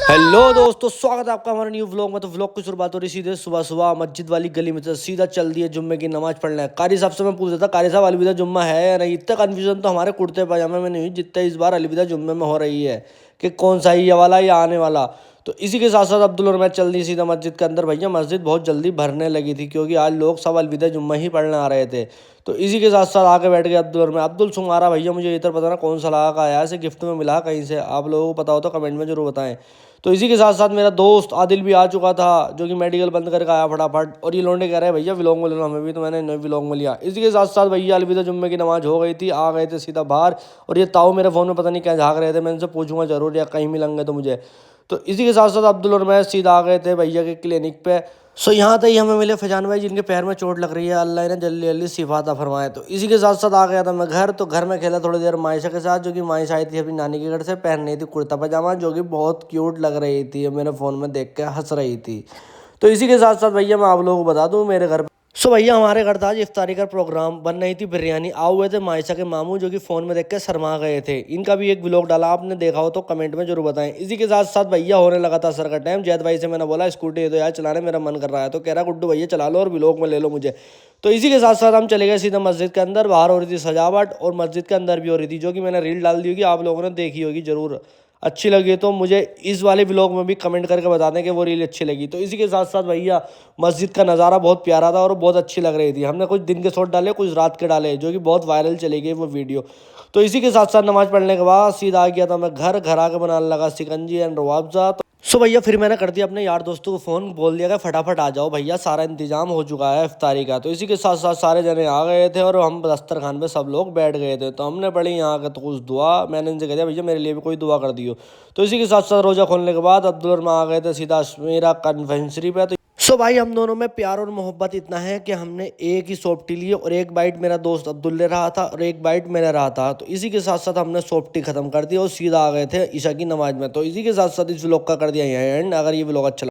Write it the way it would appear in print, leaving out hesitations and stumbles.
Hello दोस्तों, स्वागत है आपका हमारे न्यू व्लॉग में। तो व्लॉग की शुरुआत हो रही सीधे सुबह सुबह मस्जिद वाली गली में से। सीधा चल दिए जुम्मे की नमाज पढ़ने। कारी साहब से मैं पूछ रहा था, कारी साहब अलविदा जुम्मा है या नहीं। इतना कन्फ्यूजन तो हमारे कुर्ते पजामे में नहीं हुई जितना इस बार अलविदा जुम्मे में हो रही है कि कौन सा ये वाला या आने वाला। तो इसी के साथ साथ अब्दुल और मैं चल दी सीधा मस्जिद के अंदर। भैया मस्जिद बहुत जल्दी भरने लगी थी क्योंकि आज लोग सब अलविदा जुम्मा ही पढ़ने आ रहे थे। तो इसी के साथ साथ आके बैठ गए अब्दुल और मैं। अब्दुल सुंगारा भैया, मुझे इधर पता ना कौन सा लगा का आया, इसे गिफ्ट में मिला कहीं से। आप लोगों को पता हो तो कमेंट में जरूर बताएं। तो इसी के साथ साथ मेरा दोस्त आदिल भी आ चुका था, जो कि मेडिकल बंद करके आया फटाफट। और ये लौंडे कह रहे हैं भैया व्लॉग में ले लो हमें भी, तो मैंने व्लॉग में लिया। इसी के साथ साथ भैया अलविदा जुम्मे की नमाज हो गई थी, आ गए थे सीधा बाहर। और ये ताऊ मेरे फ़ोन में पता नहीं क्या झाँक रहे थे, मैं इनसे पूछूंगा जरूर या कहीं मिलेंगे तो मुझे। तो इसी के साथ साथ अब्दुल और मैं सीधा आ गए थे भैया के क्लिनिक पे। सो यहाँ तक ही हमें मिले फैजान भाई, जिनके पैर में चोट लग रही है, अल्लाह ने जल्दी जल्दी शिफा अता फरमाए। तो इसी के साथ साथ आ गया था मैं घर। तो घर में खेला थोड़ी देर मायशा के साथ, जो कि मायशा आई थी अपनी नानी के घर से, पहन रही थी कुर्ता पजामा, जो कि बहुत क्यूट लग रही थी। मेरे फ़ोन में देख के हंस रही थी। तो इसी के साथ साथ भैया मैं आप लोगों को बता दूं, मेरे घर सो भैया हमारे घर था आज इफ्तारी का प्रोग्राम, बन रही थी बिरयानी। आए हुए थे मायशा के मामू, जो कि फ़ोन में देख के शर्मा गए थे। इनका भी एक व्लॉग डाला, आपने देखा हो तो कमेंट में जरूर बताएं। इसी के साथ साथ भैया होने लगा था सर का टाइम। जैद भाई से मैंने बोला स्कूटी दे दो यार, चलाने मेरा मन कर रहा है। तो कह रहा गुड्डू भैया चला लो और व्लॉग में ले लो मुझे। तो इसी के साथ साथ हम चले गए सीधा मस्जिद के अंदर। बाहर हो रही थी सजावट और मस्जिद के अंदर भी हो रही थी, जो कि मैंने रील डाल दी होगी, आप लोगों ने देखी होगी जरूर। अच्छी लगी तो मुझे इस वाले व्लॉग में भी कमेंट करके बता दें कि वो रील अच्छी लगी। तो इसी के साथ साथ भैया मस्जिद का नज़ारा बहुत प्यारा था और बहुत अच्छी लग रही थी। हमने कुछ दिन के शॉट डाले, कुछ रात के डाले, जो कि बहुत वायरल चली गई वो वीडियो। तो इसी के साथ साथ नमाज पढ़ने के बाद सीधा आ गया था मैं घर। घर आके बनाने लगा शिकंजी एंड रुआवजा। सो भैया फिर मैंने कर दिया अपने यार दोस्तों को फ़ोन, बोल दिया कि फटाफट आ जाओ भैया, सारा इंतजाम हो चुका है इफ्तारी का। तो इसी के साथ साथ सारे जने आ गए थे और हम दस्तरखान पे सब लोग बैठ गए थे। तो हमने पढ़ी यहाँ का तो कुछ दुआ। मैंने इनसे कह दिया भैया मेरे लिए भी कोई दुआ कर दियो। तो इसी के साथ साथ रोज़ा खोलने के बाद अब्दुल और मैं आ गए थे सीधा मेरा कन्वेंसरी पे। तो सो भाई हम दोनों में प्यार और मोहब्बत इतना है कि हमने एक ही सॉफ्टी ली और एक बाइट मेरा दोस्त अब्दुल ले रहा था और एक बाइट मैंने रहा था। तो इसी के साथ साथ हमने सॉफ्टी खत्म कर दी और सीधा आ गए थे ईशा की नमाज में। तो इसी के साथ साथ इस व्लॉग का कर दिया यहाँ एंड। अगर ये व्लॉग अच्छा